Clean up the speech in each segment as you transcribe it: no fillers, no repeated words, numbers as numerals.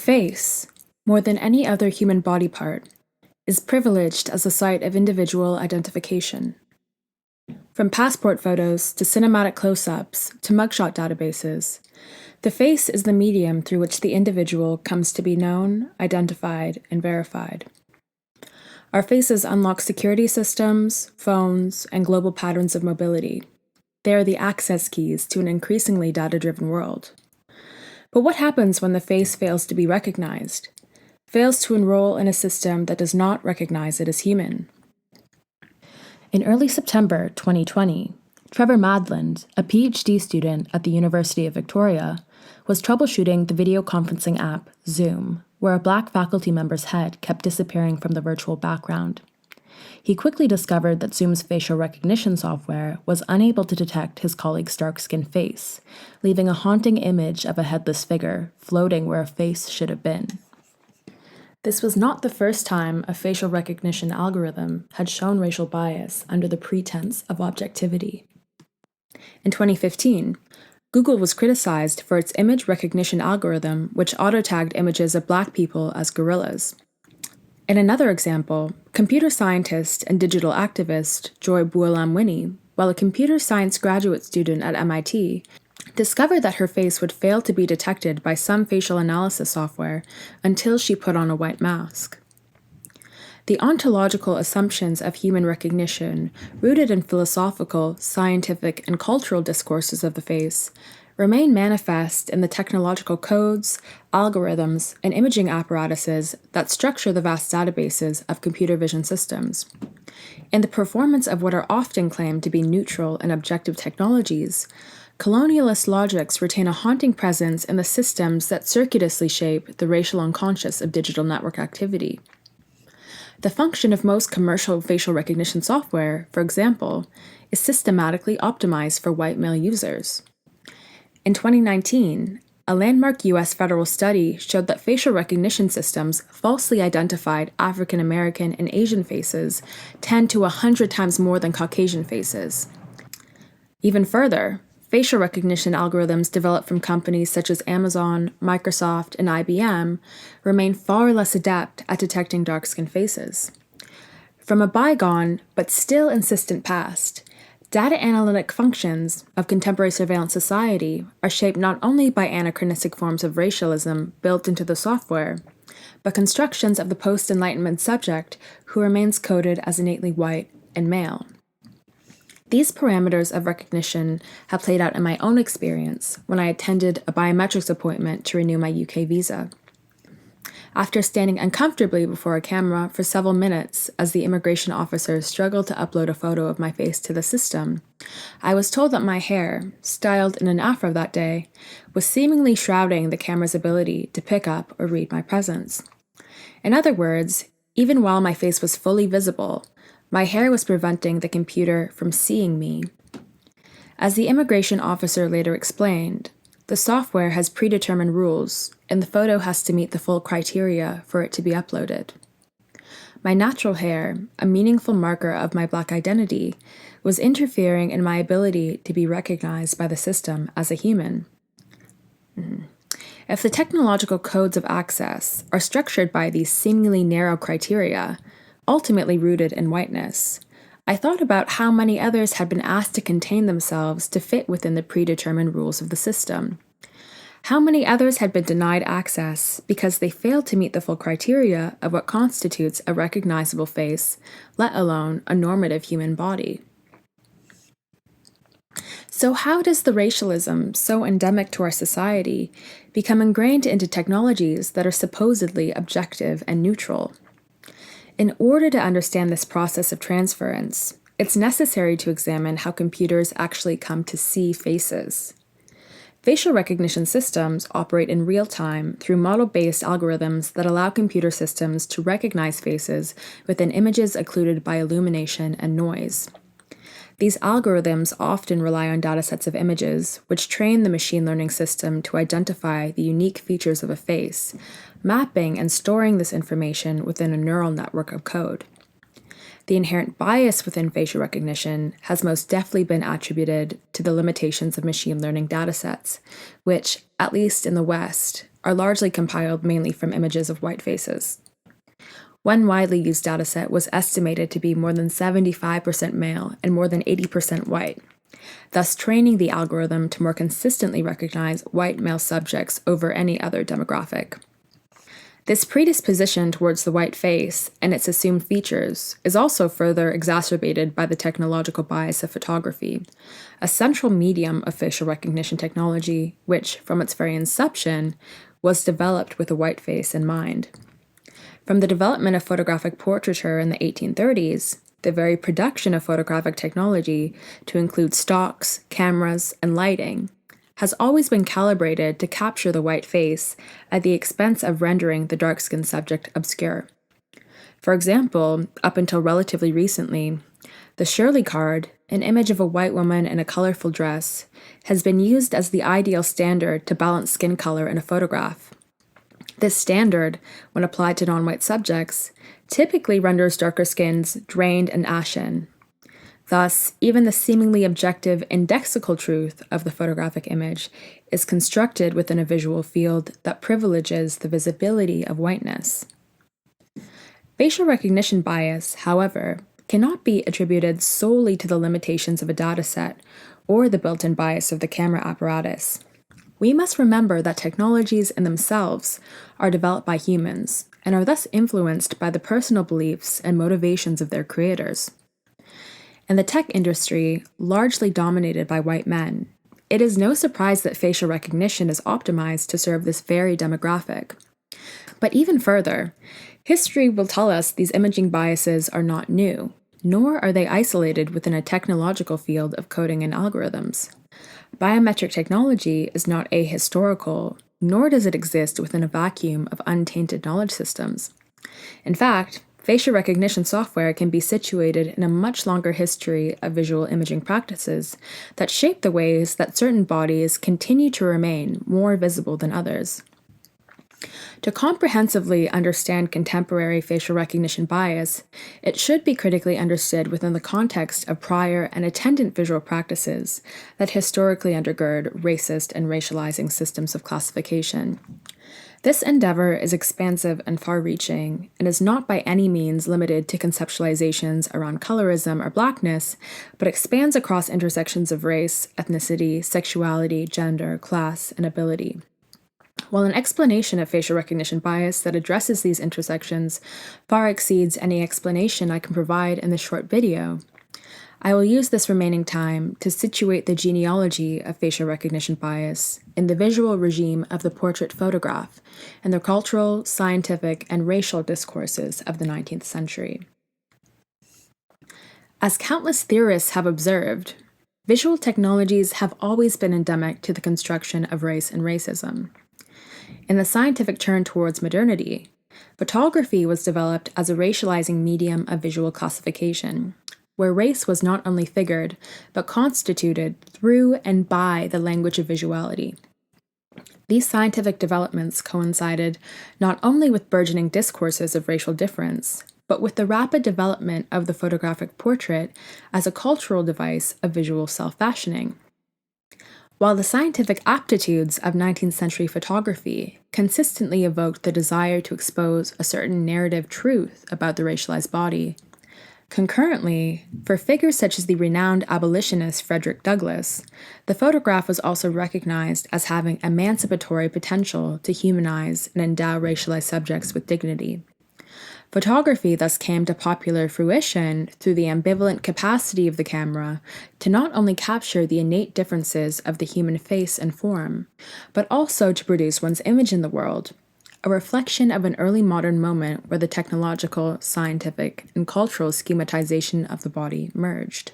face, more than any other human body part, is privileged as a site of individual identification. From passport photos to cinematic close-ups to mugshot databases, the face is the medium through which the individual comes to be known, identified, and verified. Our faces unlock security systems, phones, and global patterns of mobility. They are the access keys to an increasingly data-driven world. But what happens when the face fails to be recognized, fails to enroll in a system that does not recognize it as human? In early September 2020, Trevor Madland, a PhD student at the University of Victoria, was troubleshooting the video conferencing app Zoom, where a Black faculty member's head kept disappearing from the virtual background. He quickly discovered that Zoom's facial recognition software was unable to detect his colleague's dark-skinned face, leaving a haunting image of a headless figure floating where a face should have been. This was not the first time a facial recognition algorithm had shown racial bias under the pretense of objectivity. In 2015, Google was criticized for its image recognition algorithm, which auto-tagged images of Black people as gorillas. In another example, computer scientist and digital activist Joy Buolamwini, while a computer science graduate student at MIT, discovered that her face would fail to be detected by some facial analysis software until she put on a white mask. The ontological assumptions of human recognition, rooted in philosophical, scientific, and cultural discourses of the face, remain manifest in the technological codes, algorithms, and imaging apparatuses that structure the vast databases of computer vision systems. In the performance of what are often claimed to be neutral and objective technologies, colonialist logics retain a haunting presence in the systems that circuitously shape the racial unconscious of digital network activity. The function of most commercial facial recognition software, for example, is systematically optimized for white male users. In 2019, a landmark U.S. federal study showed that facial recognition systems falsely identified African American and Asian faces 10 to 100 times more than Caucasian faces. Even further, facial recognition algorithms developed from companies such as Amazon, Microsoft, and IBM remain far less adept at detecting dark-skinned faces. From a bygone, but still insistent past, data analytic functions of contemporary surveillance society are shaped not only by anachronistic forms of racialism built into the software, but constructions of the post-Enlightenment subject who remains coded as innately white and male. These parameters of recognition have played out in my own experience when I attended a biometrics appointment to renew my UK visa. After standing uncomfortably before a camera for several minutes as the immigration officer struggled to upload a photo of my face to the system, I was told that my hair, styled in an afro that day, was seemingly shrouding the camera's ability to pick up or read my presence. In other words, even while my face was fully visible, my hair was preventing the computer from seeing me. As the immigration officer later explained, the software has predetermined rules, and the photo has to meet the full criteria for it to be uploaded. My natural hair, a meaningful marker of my Black identity, was interfering in my ability to be recognized by the system as a human. If the technological codes of access are structured by these seemingly narrow criteria, ultimately rooted in whiteness, I thought about how many others had been asked to contain themselves to fit within the predetermined rules of the system. How many others had been denied access because they failed to meet the full criteria of what constitutes a recognizable face, let alone a normative human body. So how does the racialism so endemic to our society become ingrained into technologies that are supposedly objective and neutral? In order to understand this process of transference, it's necessary to examine how computers actually come to see faces. Facial recognition systems operate in real time through model-based algorithms that allow computer systems to recognize faces within images occluded by illumination and noise. These algorithms often rely on datasets of images, which train the machine learning system to identify the unique features of a face, mapping and storing this information within a neural network of code. The inherent bias within facial recognition has most deftly been attributed to the limitations of machine learning datasets, which, at least in the West, are largely compiled mainly from images of white faces. One widely used dataset was estimated to be more than 75% male and more than 80% white, thus training the algorithm to more consistently recognize white male subjects over any other demographic. This predisposition towards the white face and its assumed features is also further exacerbated by the technological bias of photography, a central medium of facial recognition technology which, from its very inception, was developed with a white face in mind. From the development of photographic portraiture in the 1830s, the very production of photographic technology to include stocks, cameras, and lighting has always been calibrated to capture the white face at the expense of rendering the dark-skinned subject obscure. For example, up until relatively recently, the Shirley card, an image of a white woman in a colorful dress, has been used as the ideal standard to balance skin color in a photograph. This standard, when applied to non-white subjects, typically renders darker skins drained and ashen. Thus, even the seemingly objective indexical truth of the photographic image is constructed within a visual field that privileges the visibility of whiteness. Facial recognition bias, however, cannot be attributed solely to the limitations of a dataset or the built-in bias of the camera apparatus. We must remember that technologies in themselves are developed by humans and are thus influenced by the personal beliefs and motivations of their creators. In the tech industry, largely dominated by white men, it is no surprise that facial recognition is optimized to serve this very demographic. But even further, history will tell us these imaging biases are not new, nor are they isolated within a technological field of coding and algorithms. Biometric technology is not ahistorical, nor does it exist within a vacuum of untainted knowledge systems. In fact, facial recognition software can be situated in a much longer history of visual imaging practices that shape the ways that certain bodies continue to remain more visible than others. To comprehensively understand contemporary facial recognition bias, it should be critically understood within the context of prior and attendant visual practices that historically undergird racist and racializing systems of classification. This endeavor is expansive and far-reaching, and is not by any means limited to conceptualizations around colorism or blackness, but expands across intersections of race, ethnicity, sexuality, gender, class, and ability. While an explanation of facial recognition bias that addresses these intersections far exceeds any explanation I can provide in this short video, I will use this remaining time to situate the genealogy of facial recognition bias in the visual regime of the portrait photograph and the cultural, scientific, and racial discourses of the 19th century. As countless theorists have observed, visual technologies have always been endemic to the construction of race and racism. In the scientific turn towards modernity, photography was developed as a racializing medium of visual classification, where race was not only figured, but constituted through and by the language of visuality. These scientific developments coincided not only with burgeoning discourses of racial difference, but with the rapid development of the photographic portrait as a cultural device of visual self-fashioning. While the scientific aptitudes of 19th century photography consistently evoked the desire to expose a certain narrative truth about the racialized body, concurrently, for figures such as the renowned abolitionist Frederick Douglass, the photograph was also recognized as having emancipatory potential to humanize and endow racialized subjects with dignity. Photography thus came to popular fruition through the ambivalent capacity of the camera to not only capture the innate differences of the human face and form, but also to produce one's image in the world, a reflection of an early modern moment where the technological, scientific, and cultural schematization of the body merged.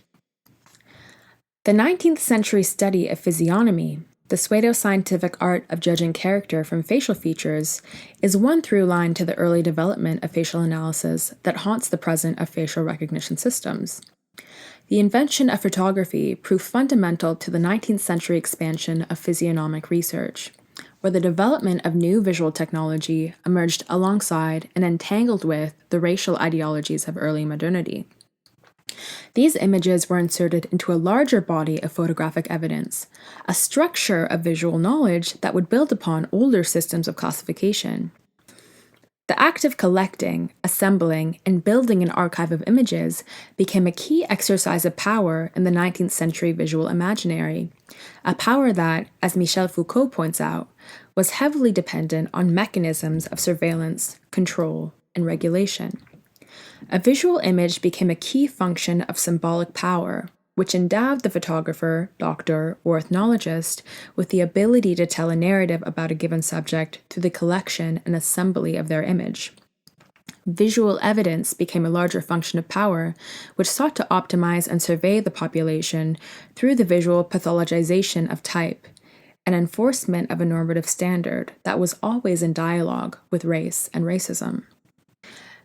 The 19th century study of physiognomy, the pseudo-scientific art of judging character from facial features, is one through line to the early development of facial analysis that haunts the present of facial recognition systems. The invention of photography proved fundamental to the 19th century expansion of physiognomic research, where the development of new visual technology emerged alongside and entangled with the racial ideologies of early modernity. These images were inserted into a larger body of photographic evidence, a structure of visual knowledge that would build upon older systems of classification. The act of collecting, assembling, and building an archive of images became a key exercise of power in the 19th century visual imaginary, a power that, as Michel Foucault points out, was heavily dependent on mechanisms of surveillance, control, and regulation. A visual image became a key function of symbolic power, which endowed the photographer, doctor, or ethnologist with the ability to tell a narrative about a given subject through the collection and assembly of their image. Visual evidence became a larger function of power, which sought to optimize and survey the population through the visual pathologization of type, an enforcement of a normative standard that was always in dialogue with race and racism.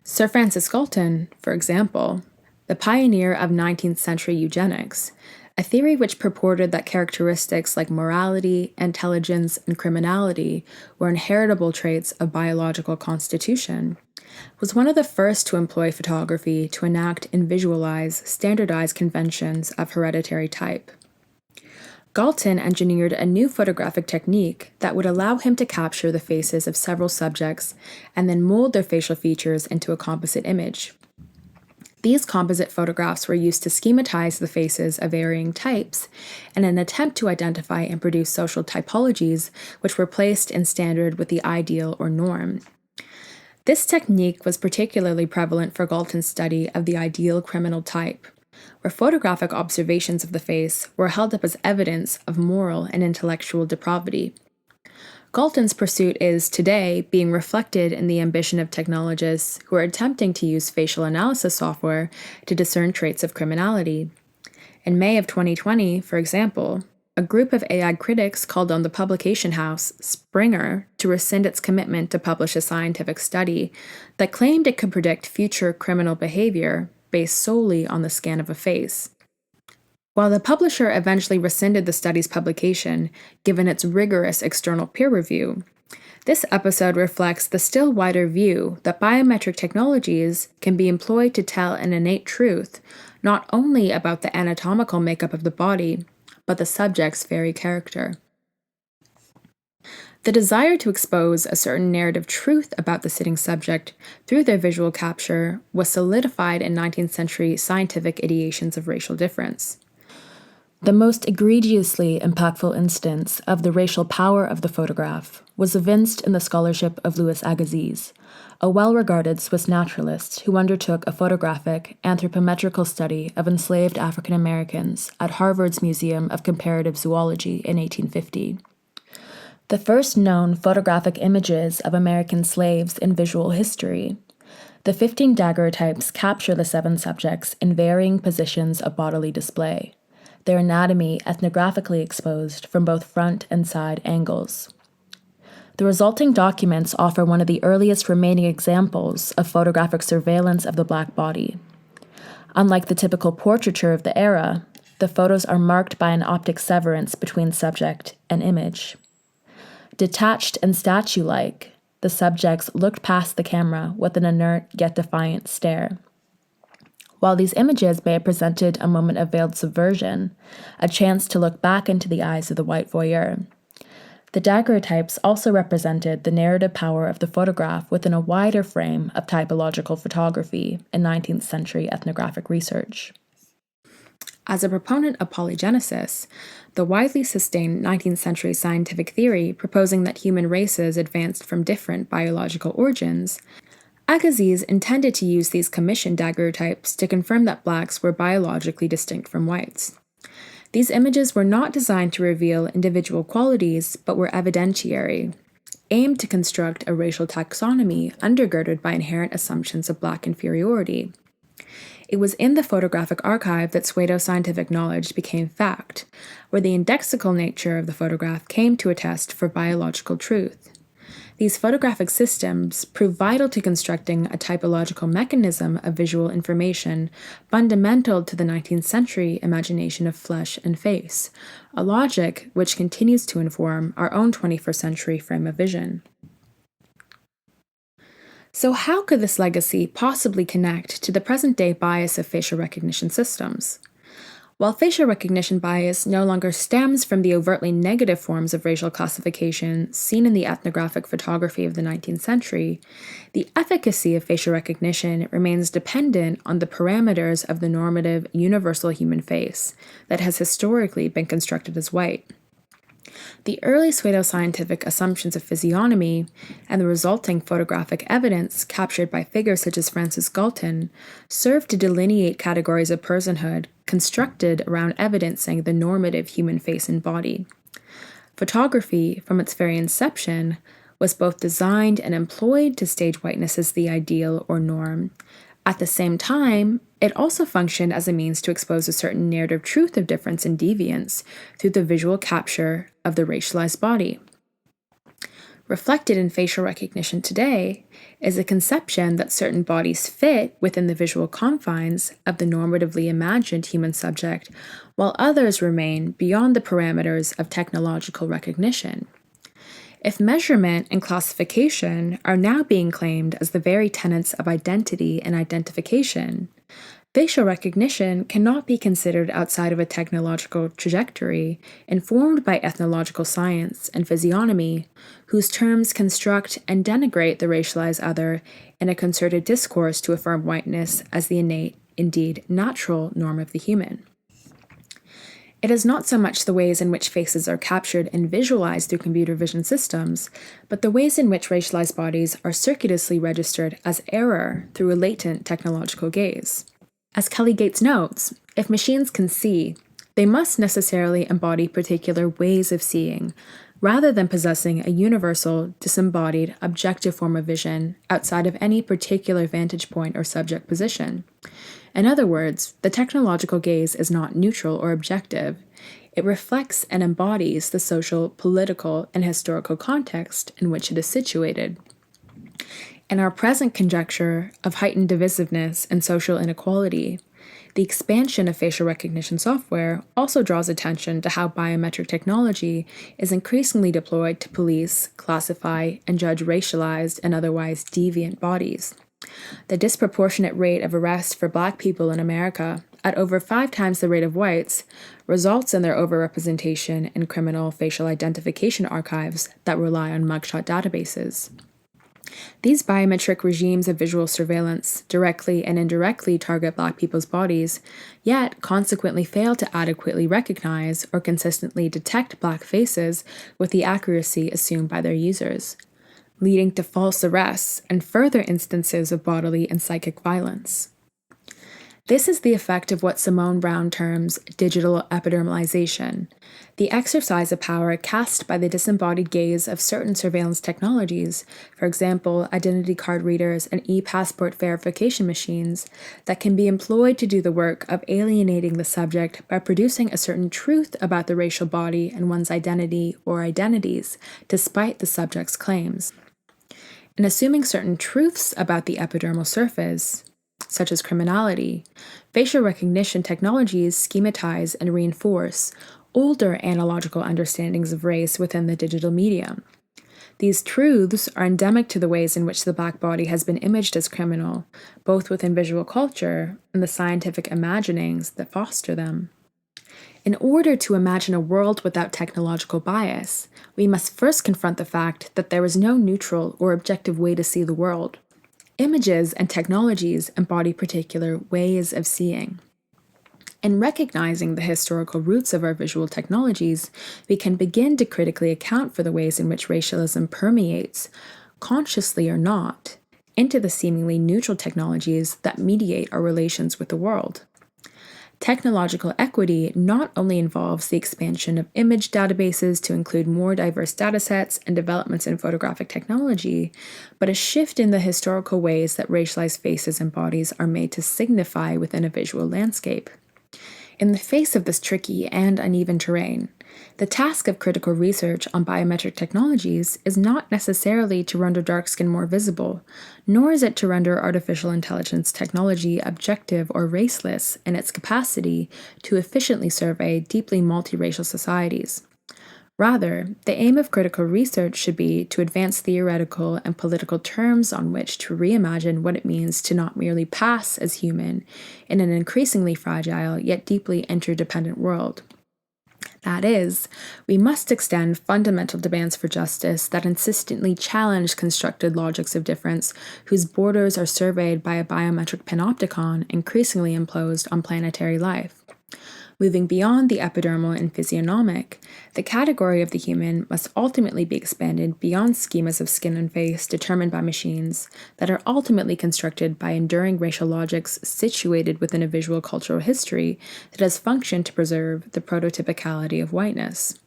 Sir Francis Galton, for example, the pioneer of 19th century eugenics, a theory which purported that characteristics like morality, intelligence, and criminality were inheritable traits of biological constitution, was one of the first to employ photography to enact and visualize standardized conventions of hereditary type. Galton engineered a new photographic technique that would allow him to capture the faces of several subjects and then mold their facial features into a composite image. These composite photographs were used to schematize the faces of varying types in an attempt to identify and produce social typologies which were placed in standard with the ideal or norm. This technique was particularly prevalent for Galton's study of the ideal criminal type, where photographic observations of the face were held up as evidence of moral and intellectual depravity. Galton's pursuit is, today, being reflected in the ambition of technologists who are attempting to use facial analysis software to discern traits of criminality. In May of 2020, for example, a group of AI critics called on the publication house, Springer, to rescind its commitment to publish a scientific study that claimed it could predict future criminal behavior based solely on the scan of a face. While the publisher eventually rescinded the study's publication, given its rigorous external peer review, this episode reflects the still wider view that biometric technologies can be employed to tell an innate truth, not only about the anatomical makeup of the body, but the subject's very character. The desire to expose a certain narrative truth about the sitting subject through their visual capture was solidified in 19th century scientific ideations of racial difference. The most egregiously impactful instance of the racial power of the photograph was evinced in the scholarship of Louis Agassiz, a well-regarded Swiss naturalist who undertook a photographic anthropometrical study of enslaved African Americans at Harvard's Museum of Comparative Zoology in 1850. The first known photographic images of American slaves in visual history, the 15 daguerreotypes capture the 7 subjects in varying positions of bodily display, their anatomy ethnographically exposed from both front and side angles. The resulting documents offer one of the earliest remaining examples of photographic surveillance of the black body. Unlike the typical portraiture of the era, the photos are marked by an optic severance between subject and image. Detached and statue-like, the subjects looked past the camera with an inert yet defiant stare. While these images may have presented a moment of veiled subversion, a chance to look back into the eyes of the white voyeur, the daguerreotypes also represented the narrative power of the photograph within a wider frame of typological photography in 19th century ethnographic research. As a proponent of polygenesis, the widely sustained 19th century scientific theory proposing that human races advanced from different biological origins, Agassiz intended to use these commissioned daguerreotypes to confirm that blacks were biologically distinct from whites. These images were not designed to reveal individual qualities, but were evidentiary, aimed to construct a racial taxonomy undergirded by inherent assumptions of black inferiority. It was in the photographic archive that pseudo-scientific knowledge became fact, where the indexical nature of the photograph came to attest for biological truth. These photographic systems prove vital to constructing a typological mechanism of visual information fundamental to the 19th century imagination of flesh and face, a logic which continues to inform our own 21st century frame of vision. So, how could this legacy possibly connect to the present day bias of facial recognition systems? While facial recognition bias no longer stems from the overtly negative forms of racial classification seen in the ethnographic photography of the 19th century, the efficacy of facial recognition remains dependent on the parameters of the normative universal human face that has historically been constructed as white. The early pseudoscientific assumptions of physiognomy and the resulting photographic evidence captured by figures such as Francis Galton served to delineate categories of personhood constructed around evidencing the normative human face and body. Photography, from its very inception, was both designed and employed to stage whiteness as the ideal or norm. At the same time, it also functioned as a means to expose a certain narrative truth of difference and deviance through the visual capture of the racialized body. Reflected in facial recognition today is a conception that certain bodies fit within the visual confines of the normatively imagined human subject, while others remain beyond the parameters of technological recognition. If measurement and classification are now being claimed as the very tenets of identity and identification, facial recognition cannot be considered outside of a technological trajectory informed by ethnological science and physiognomy, whose terms construct and denigrate the racialized other in a concerted discourse to affirm whiteness as the innate, indeed natural, norm of the human. It is not so much the ways in which faces are captured and visualized through computer vision systems, but the ways in which racialized bodies are circuitously registered as error through a latent technological gaze. As Kelly Gates notes, if machines can see, they must necessarily embody particular ways of seeing, rather than possessing a universal, disembodied, objective form of vision outside of any particular vantage point or subject position. In other words, the technological gaze is not neutral or objective. It reflects and embodies the social, political, and historical context in which it is situated. In our present conjecture of heightened divisiveness and social inequality, the expansion of facial recognition software also draws attention to how biometric technology is increasingly deployed to police, classify, and judge racialized and otherwise deviant bodies. The disproportionate rate of arrest for Black people in America, at over 5 times the rate of whites, results in their overrepresentation in criminal facial identification archives that rely on mugshot databases. These biometric regimes of visual surveillance directly and indirectly target Black people's bodies, yet consequently fail to adequately recognize or consistently detect Black faces with the accuracy assumed by their users, leading to false arrests and further instances of bodily and psychic violence. This is the effect of what Simone Brown terms digital epidermalization, the exercise of power cast by the disembodied gaze of certain surveillance technologies, for example, identity card readers and e-passport verification machines, that can be employed to do the work of alienating the subject by producing a certain truth about the racial body and one's identity or identities, despite the subject's claims. In assuming certain truths about the epidermal surface, such as criminality, facial recognition technologies schematize and reinforce older analogical understandings of race within the digital medium. These truths are endemic to the ways in which the Black body has been imaged as criminal, both within visual culture and the scientific imaginings that foster them. In order to imagine a world without technological bias, we must first confront the fact that there is no neutral or objective way to see the world. Images and technologies embody particular ways of seeing. In recognizing the historical roots of our visual technologies, we can begin to critically account for the ways in which racialism permeates, consciously or not, into the seemingly neutral technologies that mediate our relations with the world. Technological equity not only involves the expansion of image databases to include more diverse datasets and developments in photographic technology, but a shift in the historical ways that racialized faces and bodies are made to signify within a visual landscape. In the face of this tricky and uneven terrain, the task of critical research on biometric technologies is not necessarily to render dark skin more visible, nor is it to render artificial intelligence technology objective or raceless in its capacity to efficiently survey deeply multiracial societies. Rather, the aim of critical research should be to advance theoretical and political terms on which to reimagine what it means to not merely pass as human in an increasingly fragile yet deeply interdependent world. That is, we must extend fundamental demands for justice that insistently challenge constructed logics of difference whose borders are surveyed by a biometric panopticon increasingly imposed on planetary life. Moving beyond the epidermal and physiognomic, the category of the human must ultimately be expanded beyond schemas of skin and face determined by machines that are ultimately constructed by enduring racial logics situated within a visual cultural history that has functioned to preserve the prototypicality of whiteness.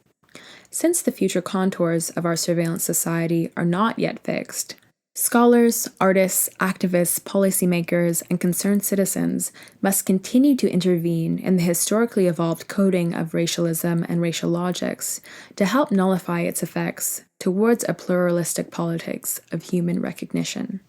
Since the future contours of our surveillance society are not yet fixed, scholars, artists, activists, policymakers, and concerned citizens must continue to intervene in the historically evolved coding of racialism and racial logics to help nullify its effects towards a pluralistic politics of human recognition.